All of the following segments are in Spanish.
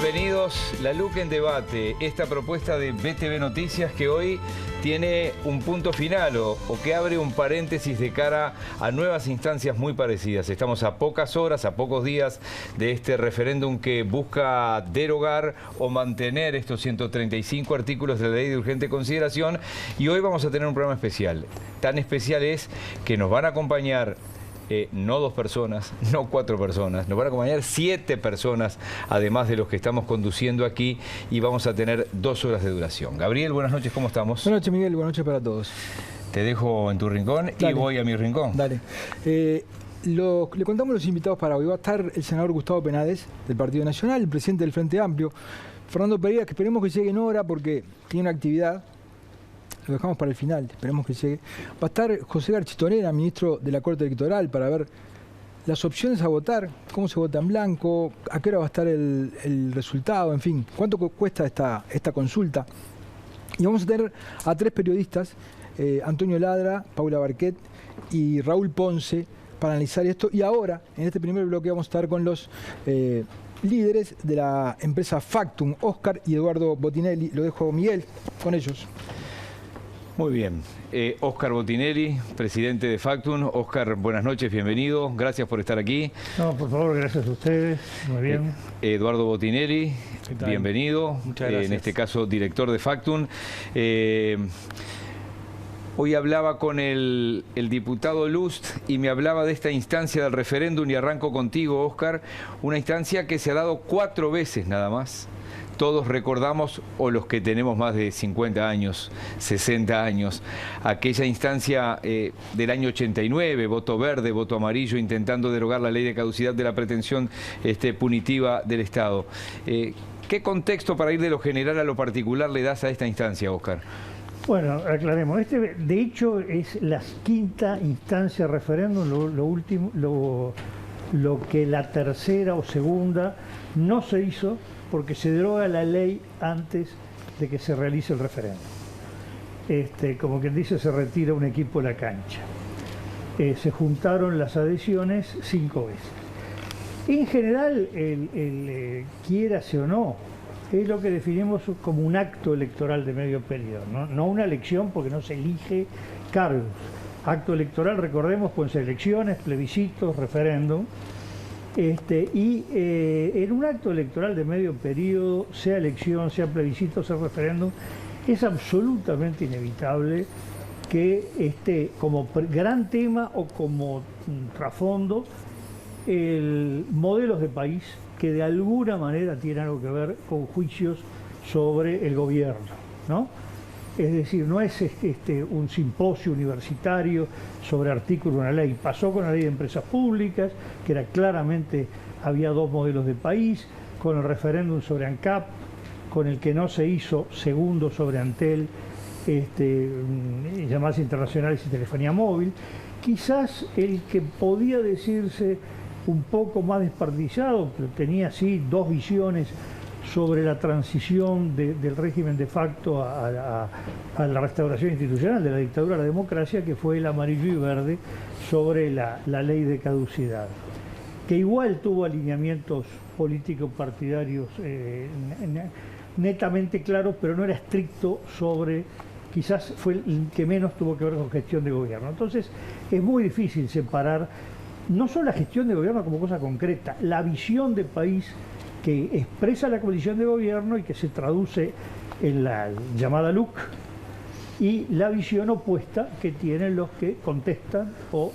Bienvenidos, La LUC en debate, esta propuesta de BTV Noticias que hoy tiene un punto final o que abre un paréntesis de cara a nuevas instancias muy parecidas. Estamos a pocas horas, a pocos días de este referéndum que busca derogar o mantener estos 135 artículos de la ley de urgente consideración, y hoy vamos a tener un programa especial. Tan especial es que nos van a acompañar no 2 personas, no 4 personas, nos van a acompañar 7 personas, además de los que estamos conduciendo aquí, y vamos a tener 2 horas de duración. Gabriel, buenas noches, ¿cómo estamos? Buenas noches, Miguel, buenas noches para todos. Te dejo en tu rincón. Dale. Y voy a mi rincón. Dale. Le contamos a los invitados para hoy. Va a estar el senador Gustavo Penades, del Partido Nacional, el presidente del Frente Amplio, Fernando Pereira, que esperemos que llegue en hora porque tiene una actividad. Lo dejamos para el final, esperemos que llegue. Va a estar José Garchitonera, ministro de la Corte Electoral, para ver las opciones a votar, cómo se vota en blanco, a qué hora va a estar el resultado, en fin, cuánto cuesta esta consulta. Y vamos a tener a 3 periodistas, Antonio Ladra, Paula Barquet y Raúl Ponce, para analizar esto. Y ahora, en este primer bloque, vamos a estar con los líderes de la empresa Factum, Óscar y Eduardo Botinelli. Lo dejo, Miguel, con ellos. Muy bien. Óscar Botinelli, presidente de Factum. Óscar, buenas noches, bienvenido. Gracias por estar aquí. No, por favor, gracias a ustedes. Muy bien. Eduardo Botinelli, bienvenido. Muchas gracias. En este caso, director de Factum. Hoy hablaba con el diputado Lust y me hablaba de esta instancia del referéndum, y arranco contigo, Óscar. Una instancia que se ha dado 4 veces nada más. Todos recordamos, o los que tenemos más de 50 años, 60 años, aquella instancia del año 89, voto verde, voto amarillo, intentando derogar la ley de caducidad de la pretensión punitiva del Estado. ¿Qué contexto, para ir de lo general a lo particular, le das a esta instancia, Óscar? Bueno, aclaremos. De hecho, es la 5ª instancia de referéndum, lo que la tercera o segunda no se hizo, porque se deroga la ley antes de que se realice el referéndum. Como quien dice, se retira un equipo de la cancha. Se juntaron las adhesiones 5 veces. En general, quiérase o no, es lo que definimos como un acto electoral de medio periodo, no una elección, porque no se elige cargos. Acto electoral, recordemos, pueden ser elecciones, plebiscitos, referéndum. En un acto electoral de medio periodo, sea elección, sea plebiscito, sea referéndum, es absolutamente inevitable que esté como gran tema o como trasfondo modelos de país que de alguna manera tienen algo que ver con juicios sobre el gobierno, ¿no? Es decir, no es un simposio universitario sobre artículos de una ley. Pasó con la ley de empresas públicas, que era claramente, había 2 modelos de país, con el referéndum sobre ANCAP, con el que no se hizo, segundo sobre Antel, llamadas internacionales y telefonía móvil. Quizás el que podía decirse un poco más desperdiciado, pero tenía sí 2 visiones sobre la transición del régimen de facto a la restauración institucional de la dictadura a la democracia, que fue el amarillo y verde sobre la ley de caducidad, que igual tuvo alineamientos políticos partidarios netamente claros, pero no era estricto sobre, quizás fue el que menos tuvo que ver con gestión de gobierno. Entonces es muy difícil separar no solo la gestión de gobierno como cosa concreta, la visión de país que expresa la coalición de gobierno y que se traduce en la llamada LUC, y la visión opuesta que tienen los que contestan o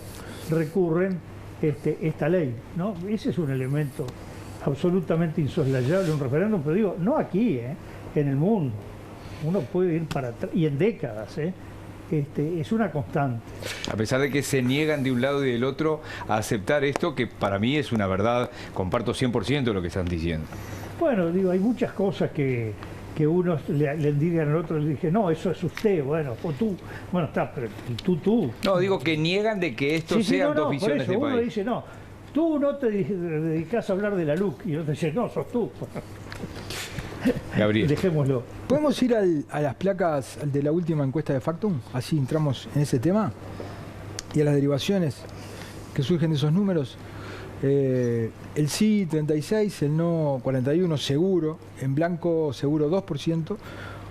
recurren esta ley, ¿no? Ese es un elemento absolutamente insoslayable, un referéndum, pero digo, no aquí, en el mundo. Uno puede ir para atrás, y en décadas, es una constante. A pesar de que se niegan de un lado y del otro a aceptar esto, que para mí es una verdad, comparto 100% lo que están diciendo. Bueno, digo, hay muchas cosas que unos le digan al otro, le dije, no, eso es usted, bueno, o tú. Bueno, está, pero tú. No, digo que niegan de que esto sean 2 visiones por eso, de país. Uno dice, no, tú no te dedicas a hablar de la LUC, y el otro dice, no, sos tú. Gabriel. Dejémoslo. ¿Podemos ir a las placas de la última encuesta de Factum? Así entramos en ese tema. Y a las derivaciones que surgen de esos números. El sí 36, el no 41 seguro, en blanco seguro 2%,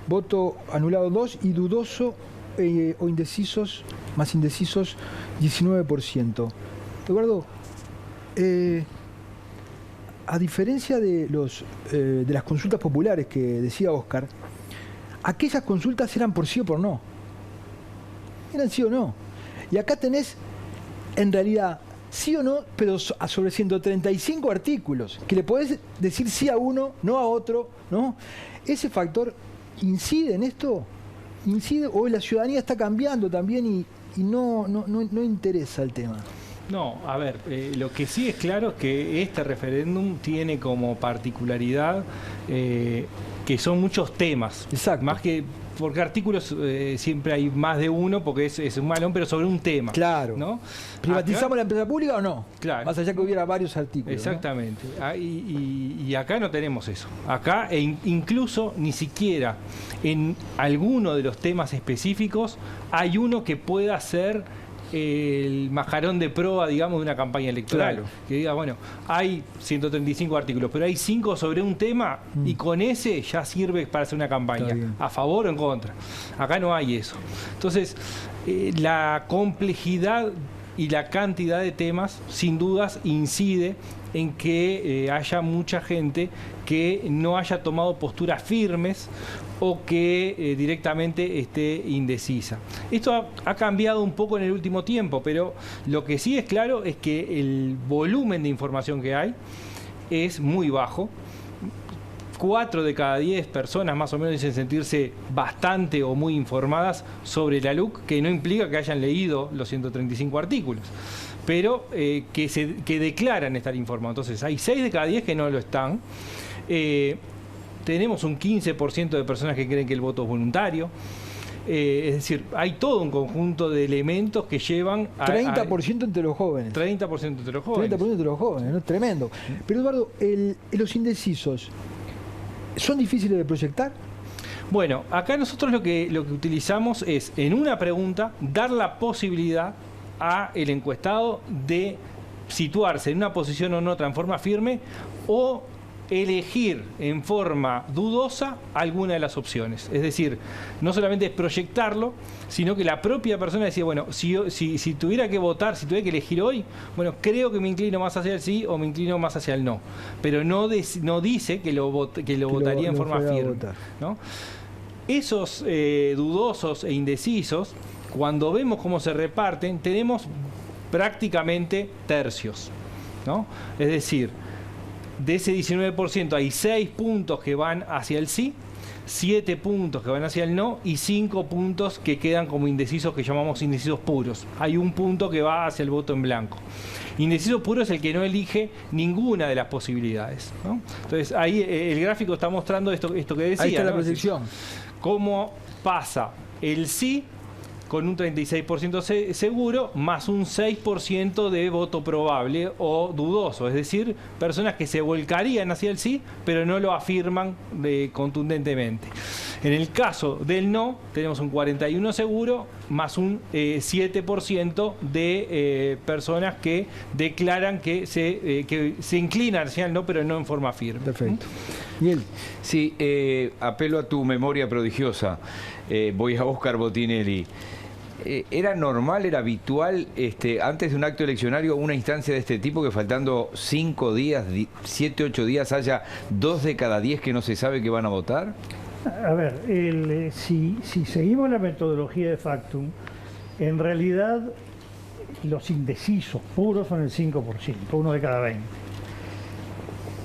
voto anulado 2 y dudoso o indecisos, más indecisos 19%. Eduardo, a diferencia de las consultas populares que decía Oscar, aquellas consultas eran por sí o por no. Eran sí o no. Y acá tenés, en realidad, sí o no, pero sobre 135 artículos, que le podés decir sí a uno, no a otro, ¿no? ¿Ese factor incide en esto? ¿Incide o la ciudadanía está cambiando también y no interesa el tema? No, a ver, lo que sí es claro es que este referéndum tiene como particularidad que son muchos temas. Exacto. Más que, porque artículos siempre hay más de uno, porque es un malón, pero sobre un tema. Claro. ¿No? ¿Privatizamos acá, la empresa pública o no? Claro. Más allá que hubiera varios artículos. Exactamente. ¿No? Y acá no tenemos eso. Acá incluso ni siquiera en alguno de los temas específicos hay uno que pueda ser el majarón de proa, digamos, de una campaña electoral. Claro. Que diga, bueno, hay 135 artículos, pero hay 5 sobre un tema y con ese ya sirve para hacer una campaña, a favor o en contra. Acá no hay eso. Entonces, la complejidad y la cantidad de temas, sin dudas, incide en que haya mucha gente que no haya tomado posturas firmes o que directamente esté indecisa. Esto ha cambiado un poco en el último tiempo, pero lo que sí es claro es que el volumen de información que hay es muy bajo. 4 de cada 10 personas más o menos dicen sentirse bastante o muy informadas sobre la LUC, que no implica que hayan leído los 135 artículos, pero que declaran estar informados. Entonces hay 6 de cada 10 que no lo están. Tenemos un 15% de personas que creen que el voto es voluntario. Es decir, hay todo un conjunto de elementos que llevan a... 30% entre los jóvenes. 30% entre los jóvenes. 30% entre los jóvenes, ¿no? Tremendo. Pero Eduardo, los indecisos, ¿son difíciles de proyectar? Bueno, acá nosotros lo que utilizamos es, en una pregunta, dar la posibilidad a el encuestado de situarse en una posición o en otra en forma firme o elegir en forma dudosa alguna de las opciones. Es decir, no solamente es proyectarlo, sino que la propia persona decía, bueno, si tuviera que votar, si tuviera que elegir hoy, bueno, creo que me inclino más hacia el sí o me inclino más hacia el no. Pero no dice que lo votaría en forma firme, ¿no? Esos dudosos e indecisos, cuando vemos cómo se reparten, tenemos prácticamente tercios, ¿no? Es decir, de ese 19% hay 6 puntos que van hacia el sí, 7 puntos que van hacia el no y 5 puntos que quedan como indecisos, que llamamos indecisos puros. Hay un punto que va hacia el voto en blanco. Indeciso puro es el que no elige ninguna de las posibilidades, ¿no? Entonces ahí el gráfico está mostrando esto que decía. Ahí está, ¿no? La proyección. Cómo pasa el sí con un 36% seguro, más un 6% de voto probable o dudoso, es decir, personas que se volcarían hacia el sí, pero no lo afirman contundentemente. En el caso del no, tenemos un 41% seguro, más un 7% de personas que declaran que se inclinan hacia el no, pero no en forma firme. Perfecto. Miguel. Sí, apelo a tu memoria prodigiosa. Voy a Oscar Botinelli. ¿Era normal, era habitual antes de un acto eleccionario una instancia de este tipo que faltando 5 días, 7, 8 días haya 2 de cada 10 que no se sabe que van a votar? A ver, si seguimos la metodología de Factum, en realidad los indecisos puros son el 5%, 1 de cada 20.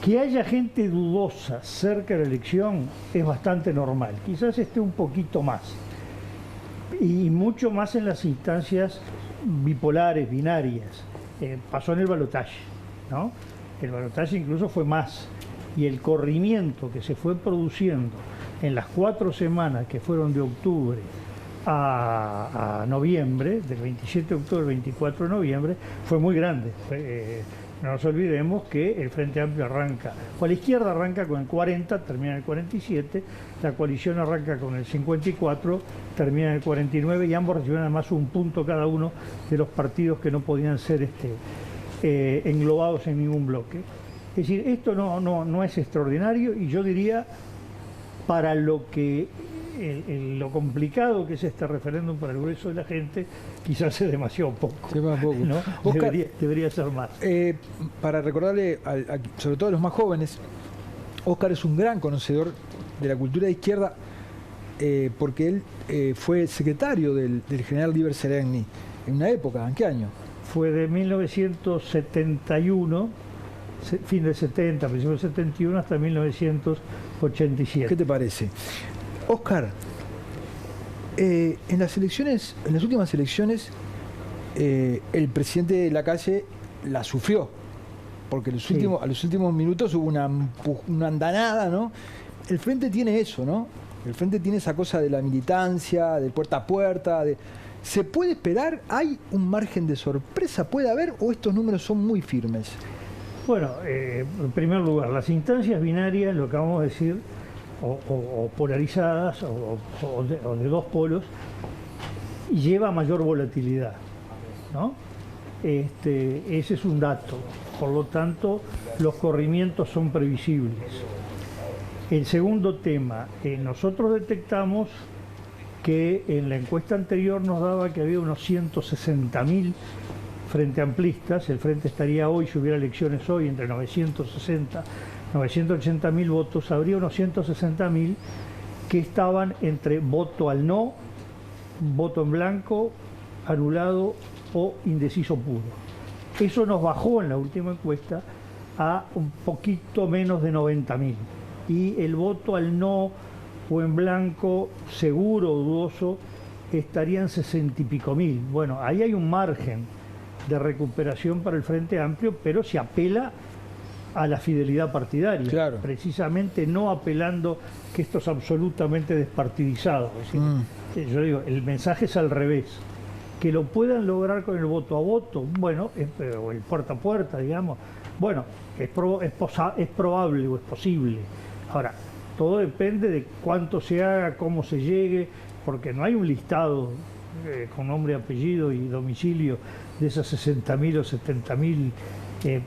Que haya gente dudosa cerca de la elección es bastante normal, quizás esté un poquito más. Y mucho más en las instancias bipolares, binarias. Pasó en el balotaje, ¿no? El balotaje incluso fue más. Y el corrimiento que se fue produciendo en las 4 semanas que fueron de octubre a noviembre, del 27 de octubre al 24 de noviembre, fue muy grande. No nos olvidemos que el Frente Amplio arranca, o la izquierda arranca con el 40, termina en el 47, la coalición arranca con el 54, termina en el 49, y ambos recibieron además un punto cada uno de los partidos que no podían ser englobados en ningún bloque. Es decir, esto no es extraordinario, y yo diría, para lo complicado que es este referéndum para el grueso de la gente, quizás es demasiado poco. ¿No? Oscar, debería ser más. Para recordarle, sobre todo a los más jóvenes, Oscar es un gran conocedor de la cultura de izquierda, porque él fue secretario del general Liber Seregni en una época. ¿En qué año? Fue de 1971, fin del 70, principio del 71, hasta 1987. ¿Qué te parece? Oscar, en las últimas elecciones, el presidente de Lacalle la sufrió, porque a los últimos minutos hubo una andanada, ¿no? El Frente tiene eso, ¿no? El Frente tiene esa cosa de la militancia, del puerta a puerta. ¿Se puede esperar? ¿Hay un margen de sorpresa? ¿Puede haber? ¿O estos números son muy firmes? Bueno, en primer lugar, las instancias binarias, lo que vamos a decir, o polarizadas, o de dos polos, lleva mayor volatilidad, ¿no? Ese es un dato. Por lo tanto, los corrimientos son previsibles. El segundo tema, nosotros detectamos que en la encuesta anterior nos daba que había unos 160.000 frente amplistas. El Frente estaría hoy, si hubiera elecciones hoy, entre 980.000 votos. Habría unos 160.000 que estaban entre voto al no, voto en blanco, anulado o indeciso puro. Eso nos bajó en la última encuesta a un poquito menos de 90.000. Y el voto al no o en blanco, seguro o dudoso, estarían 60 y pico mil. Bueno, ahí hay un margen de recuperación para el Frente Amplio, pero se apela a la fidelidad partidaria. Claro. Precisamente no apelando que esto es absolutamente despartidizado. Es decir, yo digo, el mensaje es al revés. Que lo puedan lograr con el voto a voto, bueno, o el puerta a puerta, digamos, bueno, es probable o es posible. Ahora, todo depende de cuánto se haga, cómo se llegue, porque no hay un listado con nombre, apellido y domicilio de esas 60.000 o 70.000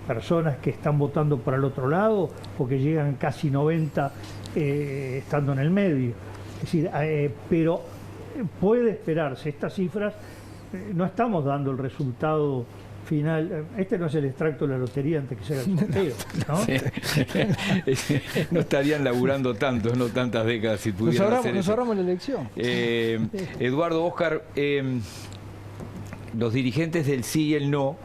personas que están votando para el otro lado, o que llegan casi 90 estando en el medio. Es decir, pero puede esperarse estas cifras. No estamos dando el resultado final. Este no es el extracto de la lotería antes que se haga el sorteo, ¿no? Sí. No estarían laburando tanto, no tantas décadas si pudieran hacer eso. Nos ahorramos la elección. Eduardo, Oscar, los dirigentes del sí y el no,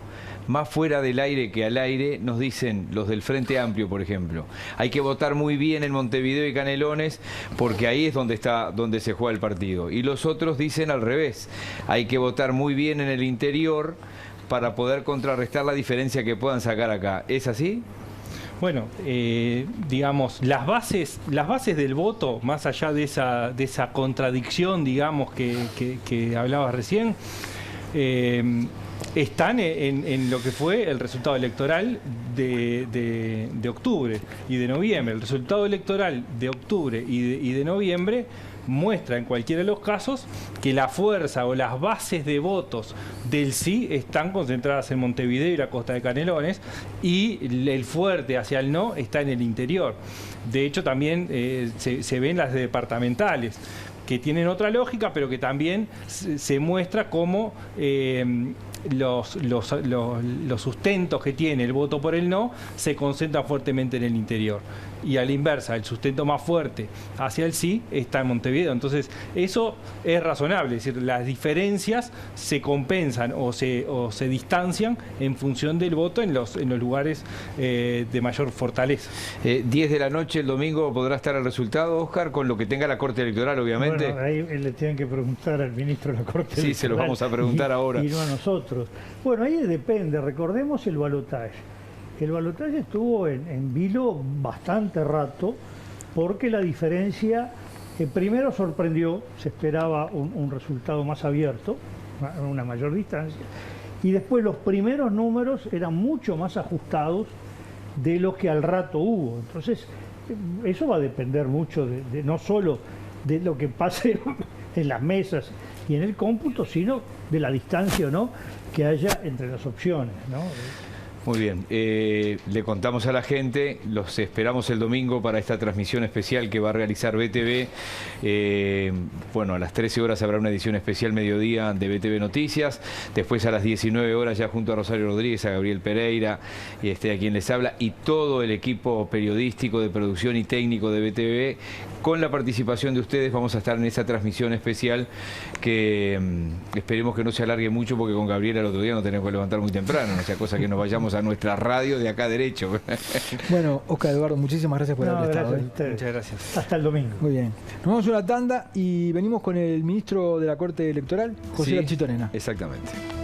más fuera del aire que al aire, nos dicen, los del Frente Amplio, por ejemplo, hay que votar muy bien en Montevideo y Canelones porque ahí es donde se juega el partido. Y los otros dicen al revés, hay que votar muy bien en el interior para poder contrarrestar la diferencia que puedan sacar acá. ¿Es así? Bueno, digamos, las bases del voto, más allá de esa contradicción, digamos, que hablabas recién, están en lo que fue el resultado electoral de octubre y de noviembre. El resultado electoral de octubre y de noviembre muestra en cualquiera de los casos que la fuerza o las bases de votos del sí están concentradas en Montevideo y la costa de Canelones, y el fuerte hacia el no está en el interior. De hecho, también se ven las departamentales, que tienen otra lógica, pero que también se muestra cómo los sustentos que tiene el voto por el no se concentran fuertemente en el interior. Y a la inversa, el sustento más fuerte hacia el sí está en Montevideo. Entonces, eso es razonable. Es decir, las diferencias se compensan o se distancian en función del voto en los lugares de mayor fortaleza. 10 de la noche el domingo podrá estar el resultado, Oscar, con lo que tenga la Corte Electoral, obviamente. Bueno, ahí le tienen que preguntar al ministro de la Corte Electoral. Sí, se lo vamos a preguntar ahora. Y no a nosotros. Bueno, ahí depende. Recordemos el balotaje. El balotaje estuvo en vilo bastante rato, porque la diferencia primero sorprendió, se esperaba un resultado más abierto, una mayor distancia, y después los primeros números eran mucho más ajustados de lo que al rato hubo. Entonces, eso va a depender mucho de no solo de lo que pase en las mesas y en el cómputo, sino de la distancia o no que haya entre las opciones, ¿no? Muy bien, le contamos a la gente, los esperamos el domingo para esta transmisión especial que va a realizar BTV. Bueno, a las 13 horas habrá una edición especial mediodía de BTV Noticias, después a las 19 horas ya junto a Rosario Rodríguez, a Gabriel Pereira, a quien les habla, y todo el equipo periodístico de producción y técnico de BTV, con la participación de ustedes. Vamos a estar en esa transmisión especial que esperemos que no se alargue mucho, porque con Gabriela el otro día nos tenemos que levantar muy temprano, no sea cosa que nos vayamos a nuestra radio de acá derecho. Bueno, Oscar, Eduardo, muchísimas gracias por haber estado. Gracias a ustedes. Muchas gracias. Hasta el domingo. Muy bien. Nos vamos a una tanda y venimos con el ministro de la Corte Electoral, José Sí, Garchito Arena. exactamente.